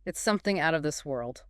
It's something out of this world.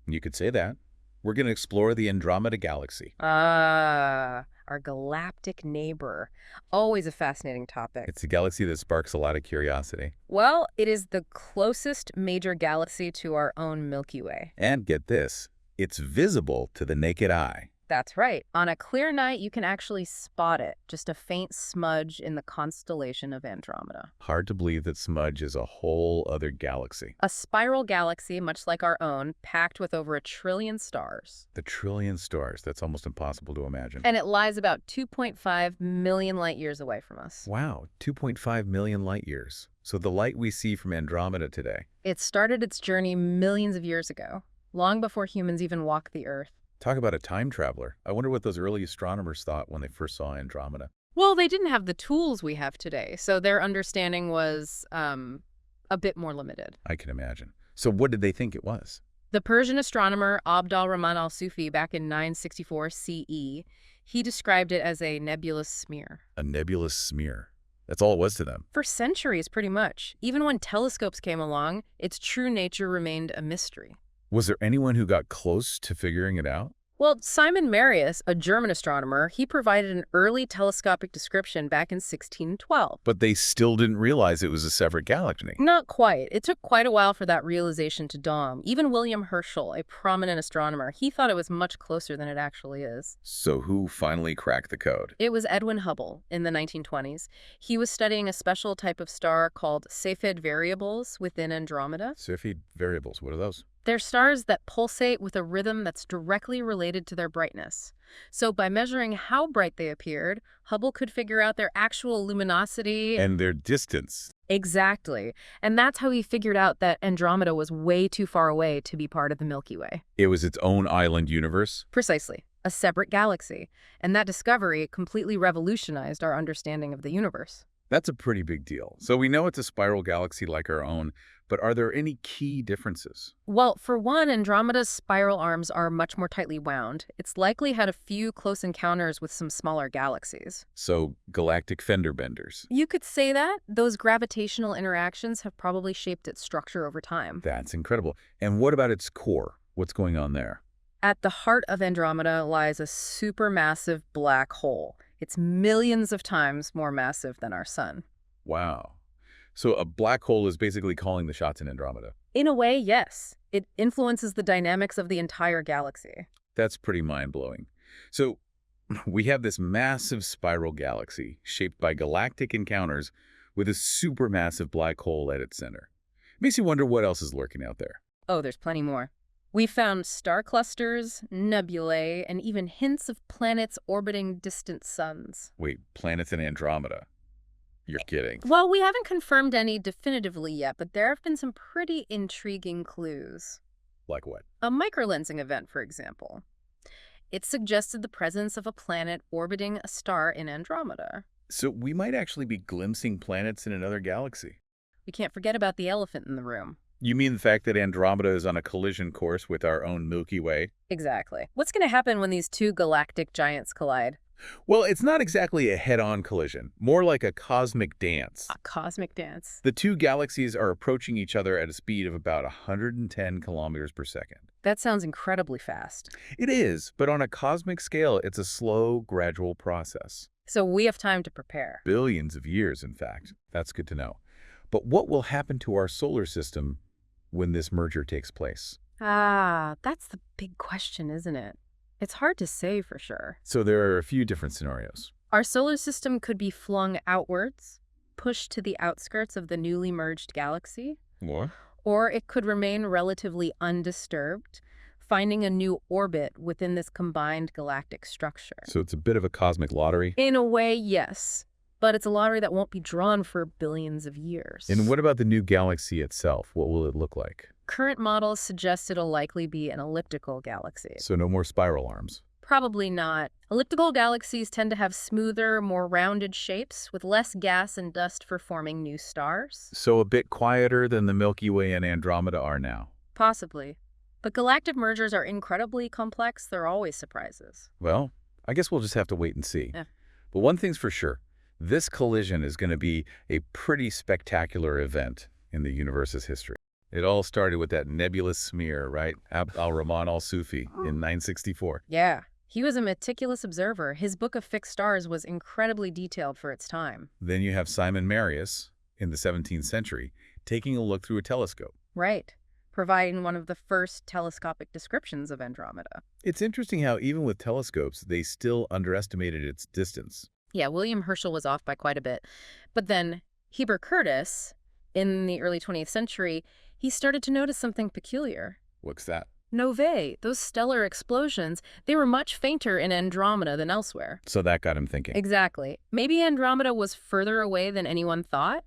You could say that. We're going to explore the Andromeda Galaxy. Ah, our galactic neighbor. Always a fascinating topic. It's a galaxy that sparks a lot of curiosity. Well, it is the closest major galaxy to our own Milky Way. And get this, it's visible to the naked eye. That's right. On a clear night, you can actually spot it, just a faint smudge in the constellation of Andromeda. Hard to believe that Smudge is a whole other galaxy. A spiral galaxy, much like our own, packed with over 1 trillion stars. The trillion stars, that's almost impossible to imagine. And it lies about 2.5 million light years away from us. Wow, 2.5 million light years. So the light we see from Andromeda today. It started its journey millions of years ago, long before humans even walked the Earth. Talk about a time traveler. I wonder what those early astronomers thought when they first saw Andromeda. Well, they didn't have the tools we have today, so their understanding was a bit more limited. I can imagine. So what did they think it was? The Persian astronomer Abd al-Rahman al-Sufi back in 964 CE, he described it as a nebulous smear. A nebulous smear. That's all it was to them. For centuries, pretty much. Even when telescopes came along, its true nature remained a mystery. Was there anyone who got close to figuring it out? Well, Simon Marius, a German astronomer, he provided an early telescopic description back in 1612. But they still didn't realize it was a separate galaxy. Not quite. It took quite a while for that realization to dawn. Even William Herschel, a prominent astronomer, he thought it was much closer than it actually is. So who finally cracked the code? It was Edwin Hubble in the 1920s. He was studying a special type of star called Cepheid variables within Andromeda. Cepheid variables, what are those? They're stars that pulsate with a rhythm that's directly related to their brightness. So by measuring how bright they appeared, Hubble could figure out their actual luminosity. And their distance. Exactly. And that's how he figured out that Andromeda was way too far away to be part of the Milky Way. It was its own island universe? Precisely. A separate galaxy. And that discovery completely revolutionized our understanding of the universe. That's a pretty big deal. So we know it's a spiral galaxy like our own, but are there any key differences? Well, for one, Andromeda's spiral arms are much more tightly wound. It's likely had a few close encounters with some smaller galaxies. So galactic fender benders. You could say that. Those gravitational interactions have probably shaped its structure over time. That's incredible. And what about its core? What's going on there? At the heart of Andromeda lies a supermassive black hole. It's millions of times more massive than our sun. Wow. So a black hole is basically calling the shots in Andromeda. In a way, yes. It influences the dynamics of the entire galaxy. That's pretty mind-blowing. So we have this massive spiral galaxy shaped by galactic encounters with a supermassive black hole at its center. Makes you wonder what else is lurking out there. Oh, there's plenty more. We found star clusters, nebulae, and even hints of planets orbiting distant suns. Wait, planets in Andromeda? You're kidding. Well, we haven't confirmed any definitively yet, but there have been some pretty intriguing clues. Like what? A microlensing event, for example. It suggested the presence of a planet orbiting a star in Andromeda. So we might actually be glimpsing planets in another galaxy. We can't forget about the elephant in the room. You mean the fact that Andromeda is on a collision course with our own Milky Way? Exactly. What's going to happen when these two galactic giants collide? Well, it's not exactly a head-on collision, more like a cosmic dance. A cosmic dance. The two galaxies are approaching each other at a speed of about 110 kilometers per second. That sounds incredibly fast. It is, but on a cosmic scale, it's a slow, gradual process. So we have time to prepare. Billions of years, in fact. That's good to know. But what will happen to our solar system when this merger takes place? Ah, that's the big question, isn't it? It's hard to say for sure. So there are a few different scenarios. Our solar system could be flung outwards, pushed to the outskirts of the newly merged galaxy, or it could remain relatively undisturbed, finding a new orbit within this combined galactic structure. So it's a bit of a cosmic lottery? In a way, yes. But it's a lottery that won't be drawn for billions of years. And what about the new galaxy itself? What will it look like? Current models suggest it'll likely be an elliptical galaxy. So no more spiral arms. Probably not. Elliptical galaxies tend to have smoother, more rounded shapes with less gas and dust for forming new stars. So a bit quieter than the Milky Way and Andromeda are now. Possibly. But galactic mergers are incredibly complex. They're always surprises. Well, I guess we'll just have to wait and see. Yeah. But one thing's for sure. This collision is going to be a pretty spectacular event in the universe's history. It all started with that nebulous smear, right? Abd al-Rahman al-Sufi in 964. Yeah. He was a meticulous observer. His book of fixed stars was incredibly detailed for its time. Then you have Simon Marius in the 17th century taking a look through a telescope. Right. Providing one of the first telescopic descriptions of Andromeda. It's interesting how even with telescopes, they still underestimated its distance. Yeah, William Herschel was off by quite a bit. But then Heber Curtis, in the early 20th century, he started to notice something peculiar. What's that? Novae, those stellar explosions, they were much fainter in Andromeda than elsewhere. So that got him thinking. Exactly. Maybe Andromeda was further away than anyone thought?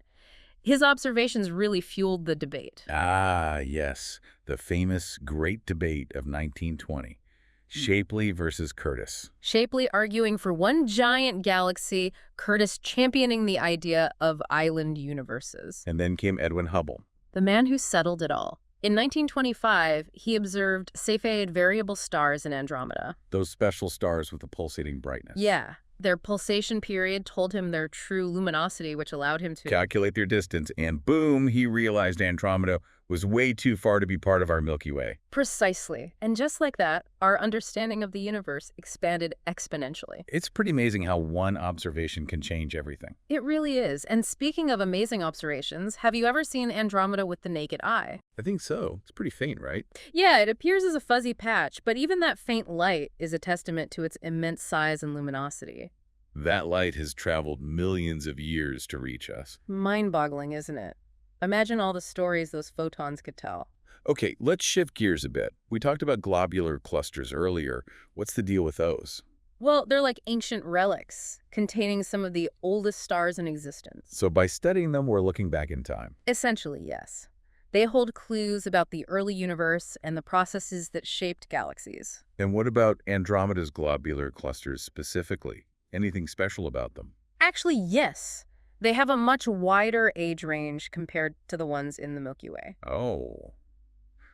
His observations really fueled the debate. Ah, yes. The famous Great Debate of 1920. Shapley versus Curtis. Shapley arguing for one giant galaxy, Curtis championing the idea of island universes. And then came Edwin Hubble. The man who settled it all. In 1925, he observed Cepheid variable stars in Andromeda. Those special stars with the pulsating brightness. Yeah. Their pulsation period told him their true luminosity, which allowed him to calculate their distance, and boom, he realized Andromeda was way too far to be part of our Milky Way. Precisely. And just like that, our understanding of the universe expanded exponentially. It's pretty amazing how one observation can change everything. It really is. And speaking of amazing observations, have you ever seen Andromeda with the naked eye? I think so. It's pretty faint, right? Yeah, it appears as a fuzzy patch, but even that faint light is a testament to its immense size and luminosity. That light has traveled millions of years to reach us. Mind-boggling, isn't it? Imagine all the stories those photons could tell. Okay, let's shift gears a bit. We talked about globular clusters earlier. What's the deal with those? Well, they're like ancient relics, containing some of the oldest stars in existence. So by studying them, we're looking back in time. Essentially, yes. They hold clues about the early universe and the processes that shaped galaxies. And what about Andromeda's globular clusters specifically? Anything special about them? Actually, yes. They have a much wider age range compared to the ones in the Milky Way. Oh.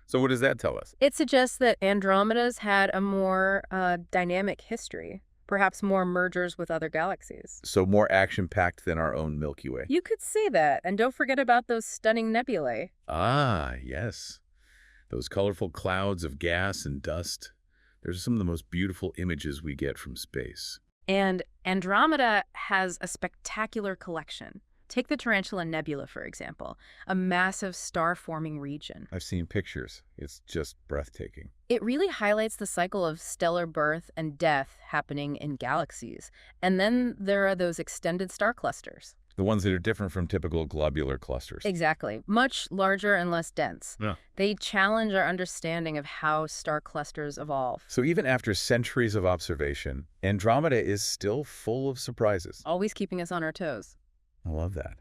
So what does that tell us? It suggests that Andromeda's had a more dynamic history, perhaps more mergers with other galaxies. So more action-packed than our own Milky Way. You could say that, and don't forget about those stunning nebulae. Ah, yes. Those colorful clouds of gas and dust. Those are some of the most beautiful images we get from space. And Andromeda has a spectacular collection. Take the Tarantula Nebula, for example, a massive star-forming region. I've seen pictures. It's just breathtaking. It really highlights the cycle of stellar birth and death happening in galaxies. And then there are those extended star clusters. The ones that are different from typical globular clusters. Exactly. Much larger and less dense. Yeah. They challenge our understanding of how star clusters evolve. So even after centuries of observation, Andromeda is still full of surprises. Always keeping us on our toes. I love that.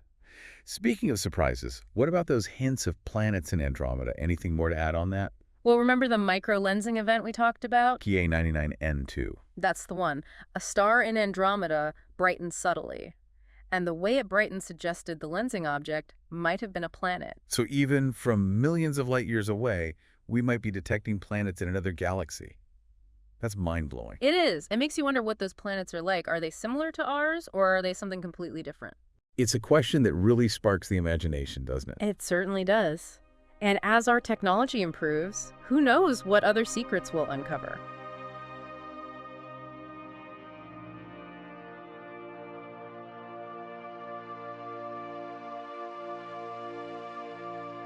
Speaking of surprises, what about those hints of planets in Andromeda? Anything more to add on that? Well, remember the micro-lensing event we talked about? PA99N2. That's the one. A star in Andromeda brightened subtly. And the way it brightened suggested the lensing object might have been a planet. So even from millions of light years away, we might be detecting planets in another galaxy. That's mind-blowing. It is. It makes you wonder what those planets are like. Are they similar to ours, or are they something completely different? It's a question that really sparks the imagination, doesn't it? It certainly does. And as our technology improves, who knows what other secrets we'll uncover.